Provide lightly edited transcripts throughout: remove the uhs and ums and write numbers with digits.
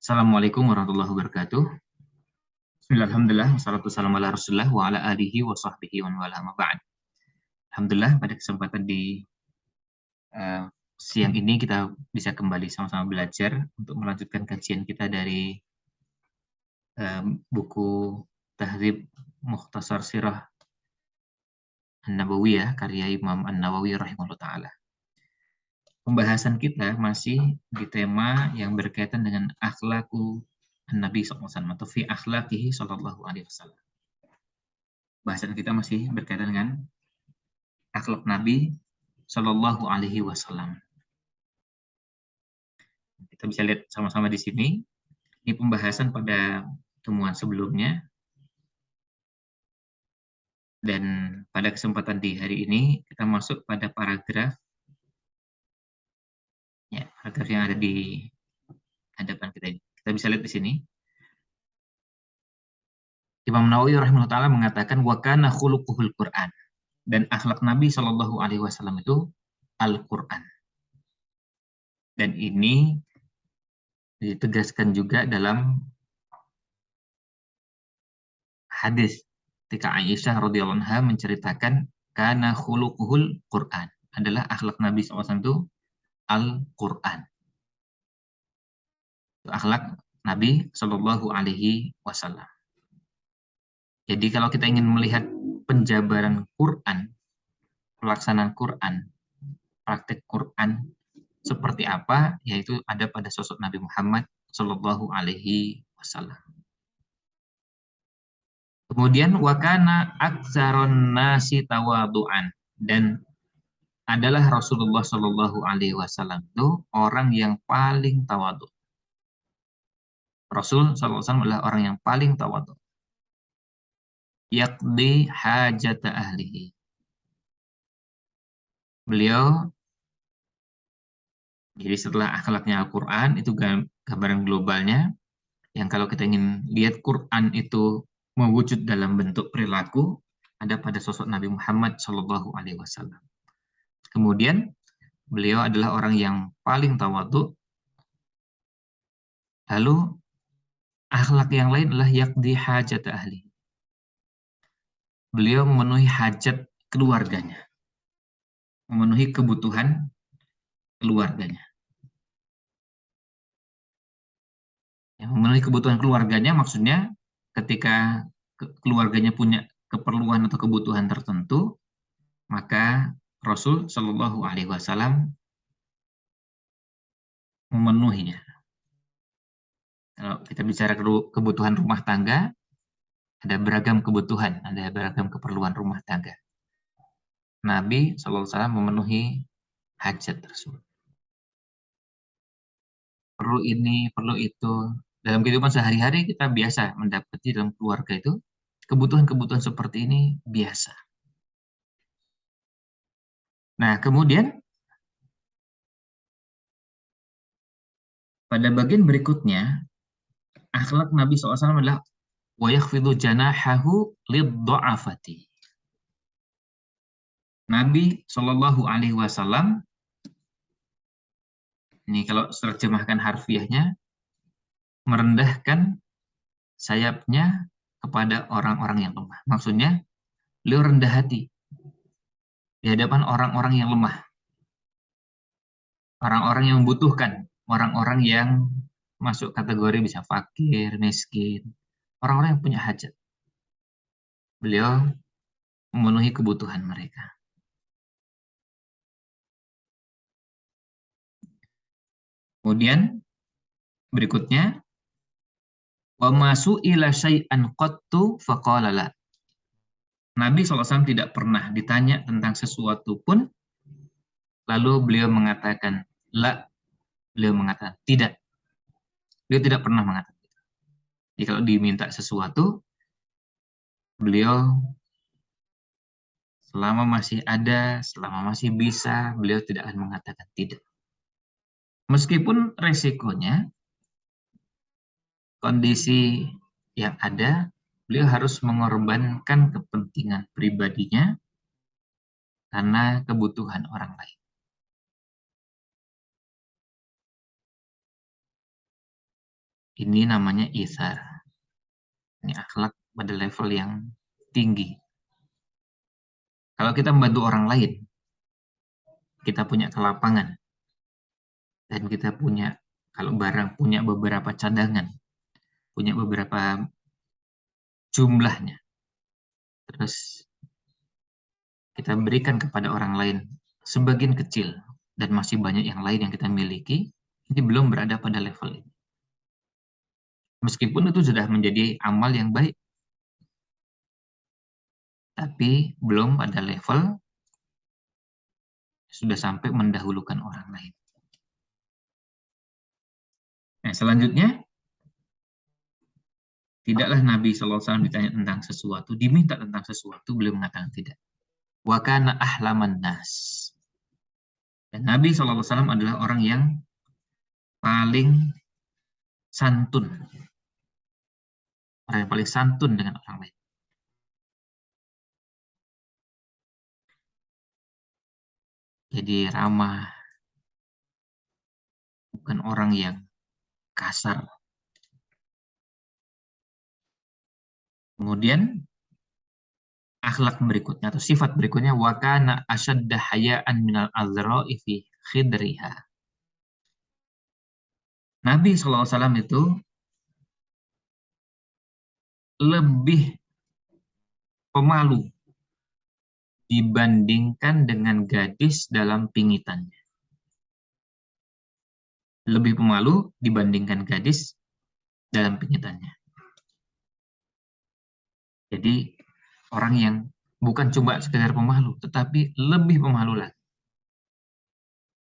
Assalamualaikum warahmatullahi wabarakatuh. Bismillah, alhamdulillah, wassalatu wassalamu ala rasulillah wa ala alihi wa sahbihi wa man wala ma ba'd. Alhamdulillah, pada kesempatan di eh, siang ini kita bisa kembali sama-sama belajar untuk melanjutkan kajian kita dari buku Tahdzib Mukhtasar Sirah An-Nabawiyah karya Imam An-Nawawi rahimahullah ta'ala. Pembahasan kita masih di tema yang berkaitan dengan akhlaku Nabi SAW atau fi akhlaqihi sallallahu alaihi wasallam. Bahasan kita masih berkaitan dengan akhlak Nabi Shallallahu Alaihi Wasallam. Kita bisa lihat sama-sama di sini. Ini pembahasan pada temuan sebelumnya. Dan pada kesempatan di hari ini kita masuk pada paragraf yang ada di hadapan kita ini. Kita bisa lihat di sini. Imam Nawawi rahimahullah taala mengatakan wa kana khuluquhul Qur'an, dan akhlak Nabi Shallallahu Alaihi Wasallam itu Al-Qur'an. Dan ini ditegaskan juga dalam hadis ketika Aisyah radhiyallahu anha menceritakan kana khuluquhul Qur'an, adalah akhlak Nabi SAW itu Al-Qur'an. Akhlak Nabi Shallallahu Alaihi Wasallam. Jadi kalau kita ingin melihat penjabaran Quran, pelaksanaan Quran, praktek Quran seperti apa, yaitu ada pada sosok Nabi Muhammad Shallallahu Alaihi Wasallam. Kemudian wakana aktsaron nasi tawadu'an, dan adalah Rasulullah Shallallahu Alaihi Wasallam itu orang yang paling tawadu. Rasul Shallallahu Alaihi Wasallam adalah orang yang paling tawadu. Yaqdi hajata ahlihi. Beliau, jadi setelah akhlaknya Al-Quran, itu gambaran globalnya, yang kalau kita ingin lihat Quran itu mewujud dalam bentuk perilaku, ada pada sosok Nabi Muhammad Shallallahu Alaihi Wasallam. Kemudian beliau adalah orang yang paling tawadhu. Lalu akhlak yang lain adalah yaqdi hajat ahli. Beliau memenuhi hajat keluarganya, memenuhi kebutuhan keluarganya. Yang memenuhi kebutuhan keluarganya maksudnya ketika keluarganya punya keperluan atau kebutuhan tertentu, maka Rasul Shallallahu Alaihi Wasallam memenuhinya. Kalau kita bicara kebutuhan rumah tangga, ada beragam kebutuhan, ada beragam keperluan rumah tangga. Nabi Shallallahu Alaihi Wasallam memenuhi hajat tersebut. Perlu ini, perlu itu. Dalam kehidupan sehari-hari kita biasa mendapati dalam keluarga itu kebutuhan-kebutuhan seperti ini biasa. Nah, kemudian pada bagian berikutnya, akhlak Nabi SAW adalah wa yakhfidu janahahu lid-dha'afati. Nabi Shallallahu Alaihi Wasallam, ini kalau terjemahkan harfiahnya, merendahkan sayapnya kepada orang-orang yang lemah. Maksudnya, beliau rendah hati di hadapan orang-orang yang lemah, orang-orang yang membutuhkan, orang-orang yang masuk kategori bisa fakir, miskin, orang-orang yang punya hajat. Beliau memenuhi kebutuhan mereka. Kemudian berikutnya, wa masu ila syai'an qattu faqala la. Nabi SAW tidak pernah ditanya tentang sesuatu pun, lalu beliau mengatakan la, beliau mengatakan tidak. Beliau tidak pernah mengatakan itu. Jadi kalau diminta sesuatu, beliau selama masih ada, selama masih bisa, beliau tidak akan mengatakan tidak. Meskipun resikonya, kondisi yang ada, beliau harus mengorbankan kepentingan pribadinya karena kebutuhan orang lain. Ini namanya ithar. Ini akhlak pada level yang tinggi. Kalau kita membantu orang lain, kita punya kelapangan, dan kita punya, kalau barang punya beberapa cadangan, punya beberapa jumlahnya, terus kita berikan kepada orang lain sebagian kecil, dan masih banyak yang lain yang kita miliki, ini belum berada pada level ini. Meskipun itu sudah menjadi amal yang baik, tapi belum pada level sudah sampai mendahulukan orang lain. Nah, selanjutnya, tidaklah Nabi SAW ditanya tentang sesuatu, diminta tentang sesuatu, beliau mengatakan tidak. Wa kana ahlaman nas. Dan Nabi SAW adalah orang yang paling santun. Orang yang paling santun dengan orang lain. Jadi ramah, bukan orang yang kasar. Kemudian akhlak berikutnya atau sifat berikutnya, wa kana asyadda haya'an minal azra'i fi khidriha. Nabi SAW itu lebih pemalu dibandingkan dengan gadis dalam pingitannya. Lebih pemalu dibandingkan gadis dalam pingitannya. Jadi orang yang bukan cuma sekedar pemalu, tetapi lebih pemalu lagi.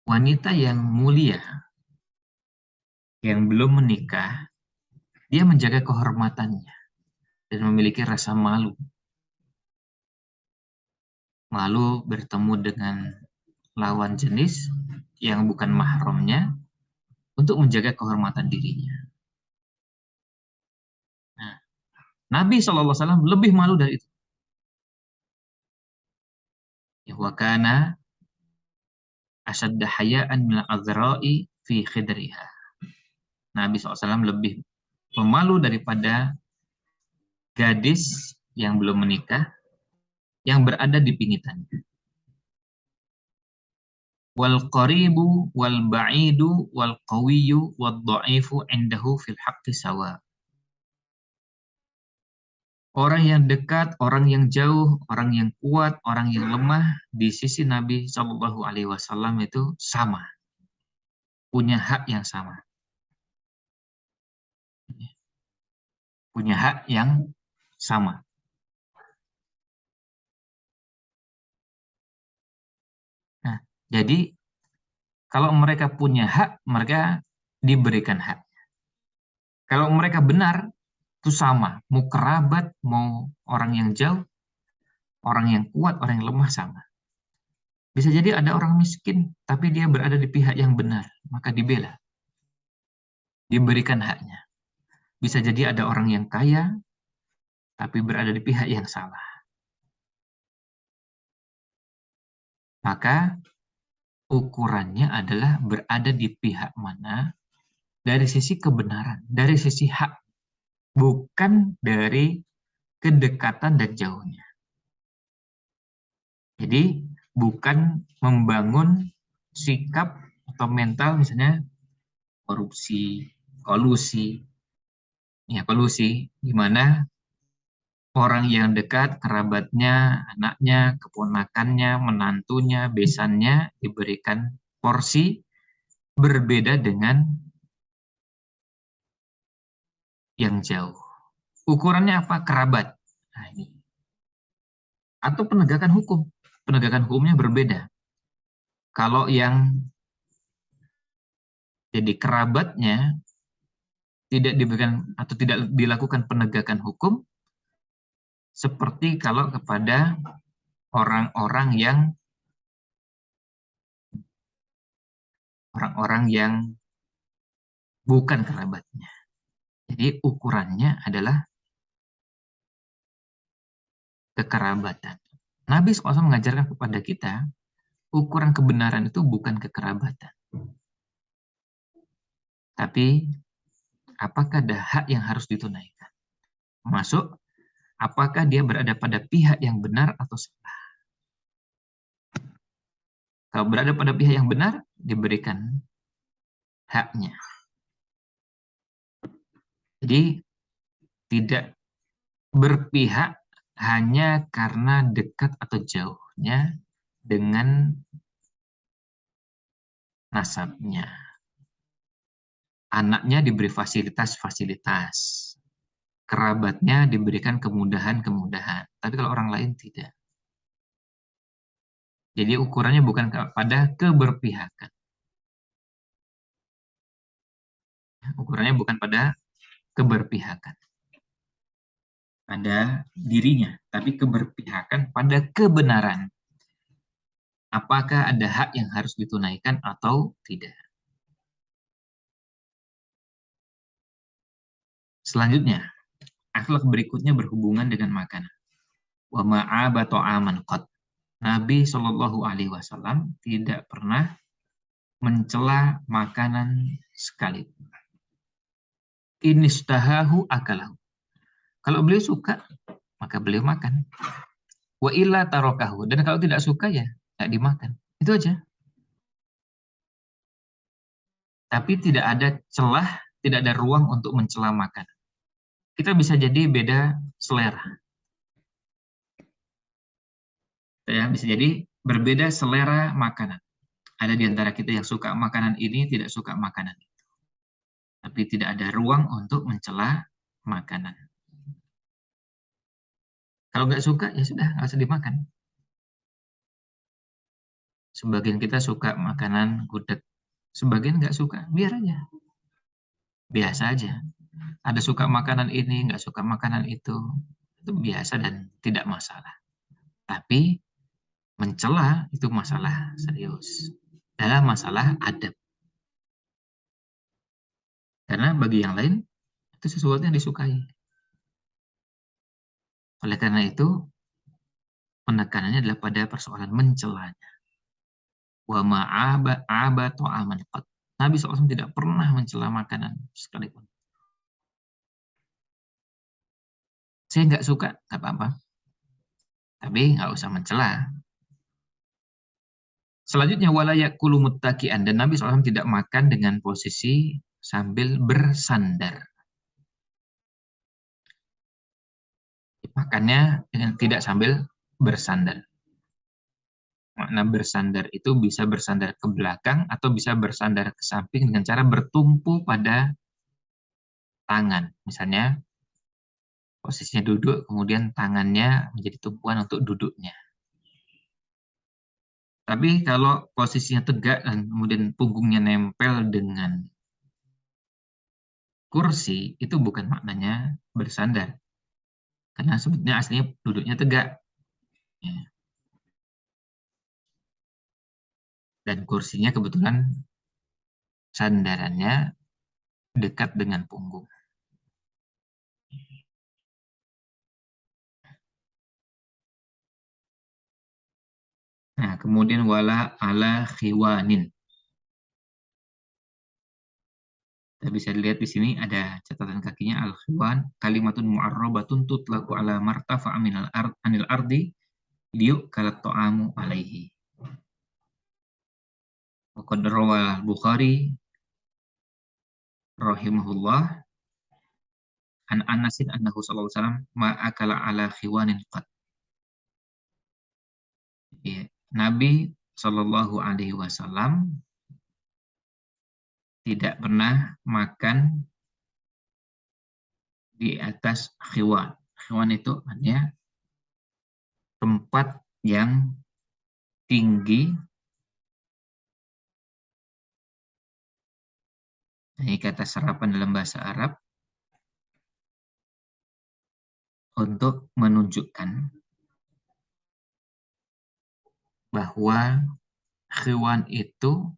Wanita yang mulia, yang belum menikah, dia menjaga kehormatannya dan memiliki rasa malu. Malu bertemu dengan lawan jenis yang bukan mahramnya untuk menjaga kehormatan dirinya. Nah, Nabi SAW lebih malu dari itu. Wa kana asyadda haya'an min al-azra'i fi khidriha. Nabi SAW lebih pemalu daripada gadis yang belum menikah yang berada di pingitannya. Wal qaribu wal ba'idu wal qawiyyu wad dha'ifu indahu fil haqqi sawa. Orang yang dekat, orang yang jauh, orang yang kuat, orang yang lemah di sisi Nabi Shallallahu Alaihi Wasallam itu sama, punya hak yang sama, punya hak yang sama. Nah, jadi kalau mereka punya hak, mereka diberikan hak. Kalau mereka benar, itu sama, mau kerabat, mau orang yang jauh, orang yang kuat, orang yang lemah sama. Bisa jadi ada orang miskin, tapi dia berada di pihak yang benar, maka dibela, diberikan haknya. Bisa jadi ada orang yang kaya, tapi berada di pihak yang salah. Maka ukurannya adalah berada di pihak mana dari sisi kebenaran, dari sisi hak, bukan dari kedekatan dan jauhnya. Jadi bukan membangun sikap atau mental misalnya korupsi, kolusi, di mana orang yang dekat, kerabatnya, anaknya, keponakannya, menantunya, besannya diberikan porsi berbeda dengan yang jauh. Ukurannya apa? Kerabat. Nah, ini. Atau penegakan hukum. Penegakan hukumnya berbeda. Kalau yang jadi kerabatnya tidak diberikan atau tidak dilakukan penegakan hukum, seperti kalau kepada orang-orang yang bukan kerabatnya. Jadi ukurannya adalah kekerabatan. Nabi SAW mengajarkan kepada kita, ukuran kebenaran itu bukan kekerabatan, tapi apakah ada hak yang harus ditunaikan. Masuk, apakah dia berada pada pihak yang benar atau salah. Kalau berada pada pihak yang benar, diberikan haknya. Jadi tidak berpihak hanya karena dekat atau jauhnya dengan nasabnya. Anaknya diberi fasilitas-fasilitas. Kerabatnya diberikan kemudahan-kemudahan. Tapi kalau orang lain tidak. Jadi ukurannya bukan pada keberpihakan. Ukurannya bukan pada keberpihakan pada dirinya, tapi keberpihakan pada kebenaran. Apakah ada hak yang harus ditunaikan atau tidak. Selanjutnya, akhlak berikutnya berhubungan dengan makanan. Wa ma'aba ta'aman qad. Nabi Shallallahu Alaihi Wasallam tidak pernah mencela makanan sekalipun. Inistahahu akalahu. Kalau beliau suka, maka beliau makan. Wa illa tarokahu. Dan kalau tidak suka ya tidak dimakan. Itu aja. Tapi tidak ada celah, tidak ada ruang untuk mencela makanan. Kita bisa jadi beda selera. Ya, bisa jadi berbeda selera makanan. Ada di antara kita yang suka makanan ini, tidak suka makanan itu. Tapi tidak ada ruang untuk mencela makanan. Kalau nggak suka, ya sudah, nggak usah dimakan. Sebagian kita suka makanan gudeg, sebagian nggak suka, biar aja. Biasa aja. Ada suka makanan ini, nggak suka makanan itu biasa dan tidak masalah. Tapi mencela itu masalah serius. Dalam masalah adab. Karena bagi yang lain, itu sesuatu yang disukai. Oleh karena itu, penekanannya adalah pada persoalan mencelanya. Wa ma'aba ta'aman qad. Nabi SAW tidak pernah mencela makanan sekalipun. Saya nggak suka, nggak apa-apa. Tapi nggak usah mencela. Selanjutnya, wala yakulu muttaki'an. Dan Nabi SAW tidak makan dengan posisi sambil bersandar. Makannya dengan tidak sambil bersandar. Makna bersandar itu bisa bersandar ke belakang atau bisa bersandar ke samping dengan cara bertumpu pada tangan. Misalnya posisinya duduk, kemudian tangannya menjadi tumpuan untuk duduknya. Tapi kalau posisinya tegak dan kemudian punggungnya nempel dengan kursi, itu bukan maknanya bersandar. Karena sebetulnya aslinya duduknya tegak. Ya. Dan kursinya kebetulan sandarannya dekat dengan punggung. Nah, kemudian wala ala khiwanin. Kita bisa lihat di sini ada catatan kakinya al-khiwan kalimatun mu'arrabatun tutlaqu ala martafa anil ardi liu kalat ta'amu alaihi. Wa qad rawal Bukhari rahimahullah an Anasin annahu sallallahu alaihi wasallam ma akala ala khiwanin qad. Ya, Nabi Shallallahu Alaihi Wasallam tidak pernah makan di atas khiwan. Khiwan itu artinya tempat yang tinggi. Ini kata serapan dalam bahasa Arab untuk menunjukkan bahwa khiwan itu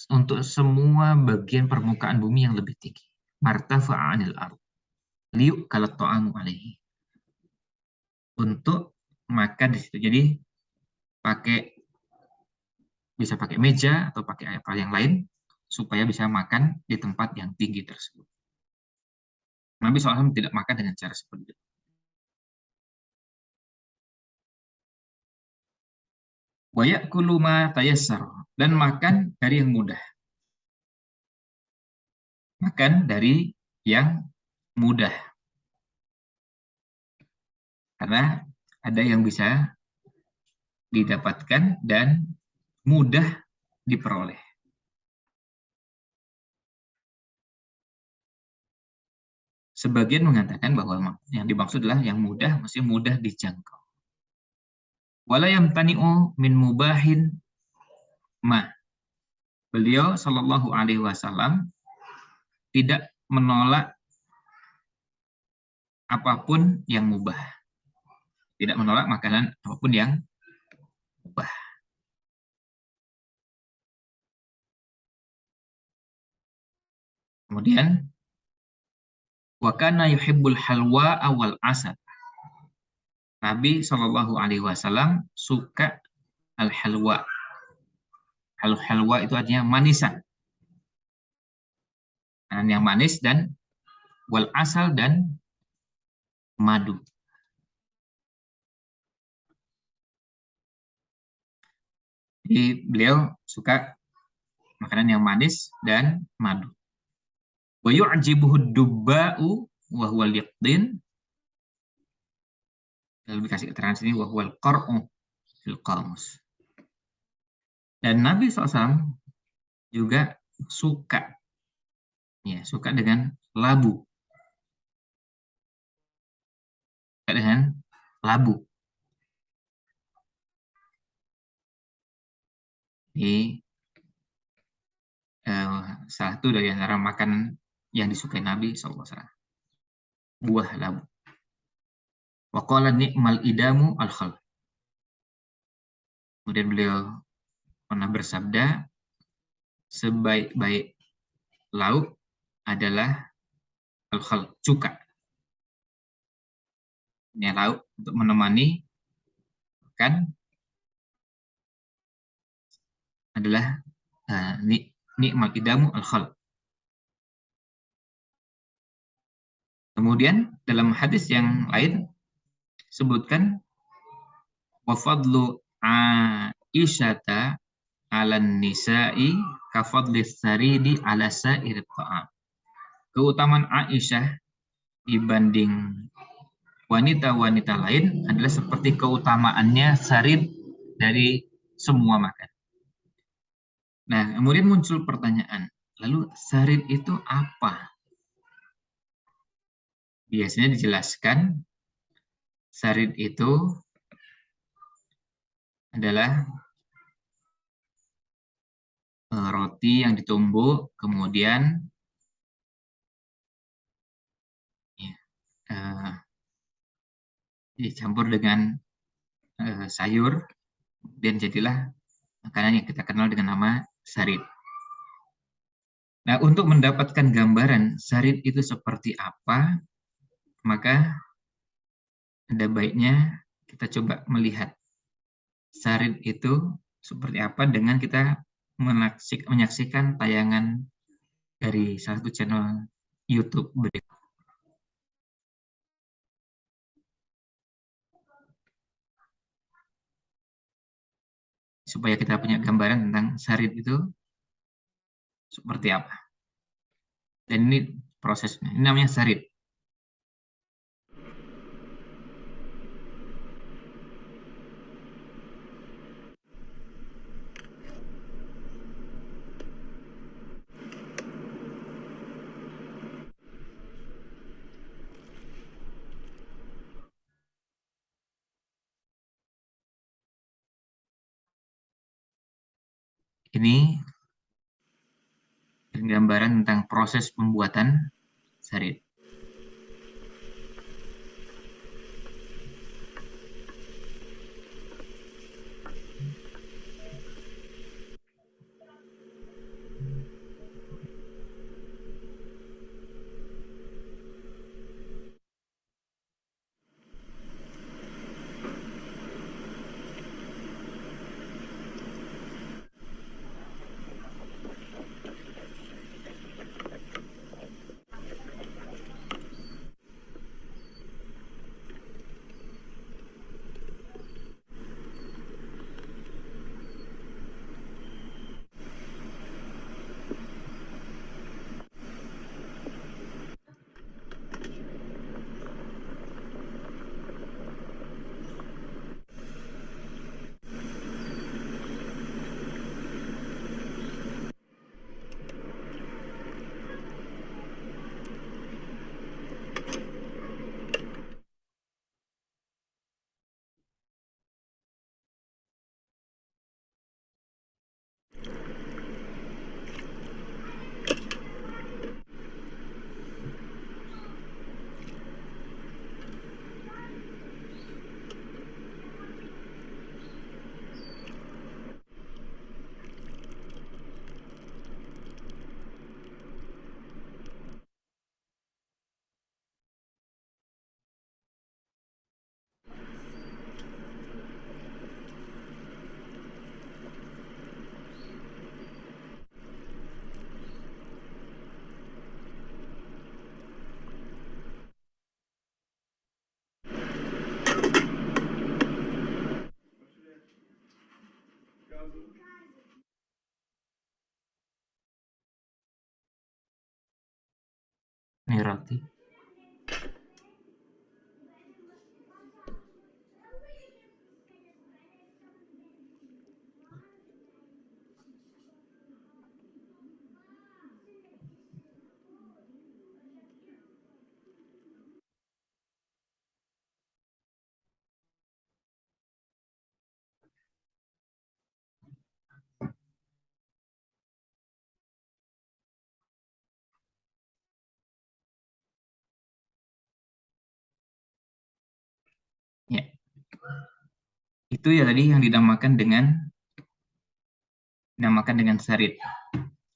untuk semua bagian permukaan bumi yang lebih tinggi. Martafa anil ard. Liu kalat ta'amu alaihi. Untuk makan di situ. Jadi bisa pakai meja atau pakai apa yang lain supaya bisa makan di tempat yang tinggi tersebut. Nabi SAW tidak makan dengan cara seperti itu. Wa ya'kulu ma tayassar, dan makan dari yang mudah. Makan dari yang mudah. Karena ada yang bisa didapatkan dan mudah diperoleh. Sebagian mengatakan bahwa yang dimaksud adalah yang mudah, maksudnya mudah dijangkau. Wala yamtani'u min mubahin ma. Beliau Shallallahu Alaihi Wasallam tidak menolak apapun yang mubah, tidak menolak makanan apapun yang mubah. Kemudian wa kana yuhibbul halwa awal asad. Nabi Shallallahu Alaihi Wasallam suka al-halwa. Al-halwa itu artinya manisan. Yang manis dan wal asal dan madu. Jadi beliau suka makanan yang manis dan madu. Wa yu'jibuhu dubba'u wa huwal yaqdin. Lalu dikasih keterangan sini wa huwal qar'u fil qamus. Dan Nabi SAW juga suka dengan labu. Suka dengan labu. Ini salah satu dari antara makanan yang disukai Nabi SAW. Buah labu. Wa qala ni'mal idamu al-khal. Kemudian beliau pernah bersabda, sebaik-baik lauk adalah al-khal, cuka. Ini lauk untuk menemani makan adalah ni'mal idamu al-khal. Kemudian dalam hadis yang lain sebutkan wa fadlu Aisyata 'alan nisa'i ka fadlis saridi 'ala sa'ir ta'am. Keutamaan Aisyah dibanding wanita-wanita lain adalah seperti keutamaannya sarid dari semua makan. Nah, kemudian muncul pertanyaan, lalu sarid itu apa? Biasanya dijelaskan sarid itu adalah roti yang ditumbuk, kemudian dicampur dengan sayur, dan jadilah makanan yang kita kenal dengan nama sarid. Nah, untuk mendapatkan gambaran sarid itu seperti apa, maka ada baiknya kita coba melihat sarid itu seperti apa dengan kita menyaksikan tayangan dari salah satu channel YouTube berikut. Supaya kita punya gambaran tentang sarid itu seperti apa. Dan ini prosesnya, ini namanya sarid. Ini gambaran tentang proses pembuatan sarid. Nih roti. Ya, itu ya tadi yang dinamakan dengan sarid.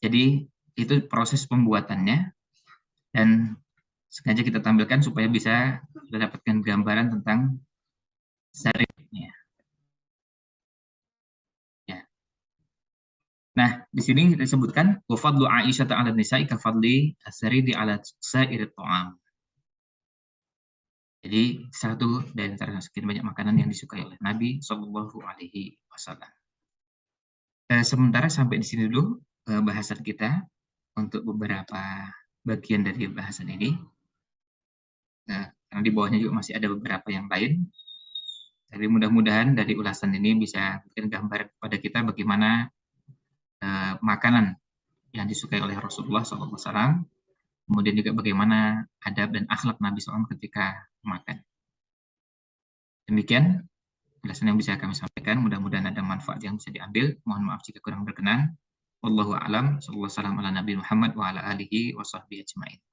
Jadi itu proses pembuatannya, dan sengaja kita tampilkan supaya bisa mendapatkan gambaran tentang saridnya. Ya. Nah, di sini disebutkan wa fadlu Aisyah 'ala nisa'i ka fadli as-saridi 'ala sa'iri ta'am. Jadi satu dari antara sekian banyak makanan yang disukai oleh Nabi Shallallahu Alaihi Wasallam. Sementara sampai di sini dulu bahasan kita untuk beberapa bagian dari bahasan ini. Karena di bawahnya juga masih ada beberapa yang lain. Jadi mudah-mudahan dari ulasan ini bisa memberikan gambar kepada kita bagaimana makanan yang disukai oleh Rasulullah SAW, kemudian juga bagaimana adab dan akhlak Nabi SAW ketika makan. Demikian ulasan yang bisa kami sampaikan. Mudah-mudahan ada manfaat yang bisa diambil. Mohon maaf jika kurang berkenan. Wallahu a'lam. Sallallahu alaihi wasallam ala Nabi Muhammad wa ala alihi wa sahbihi ajma'in.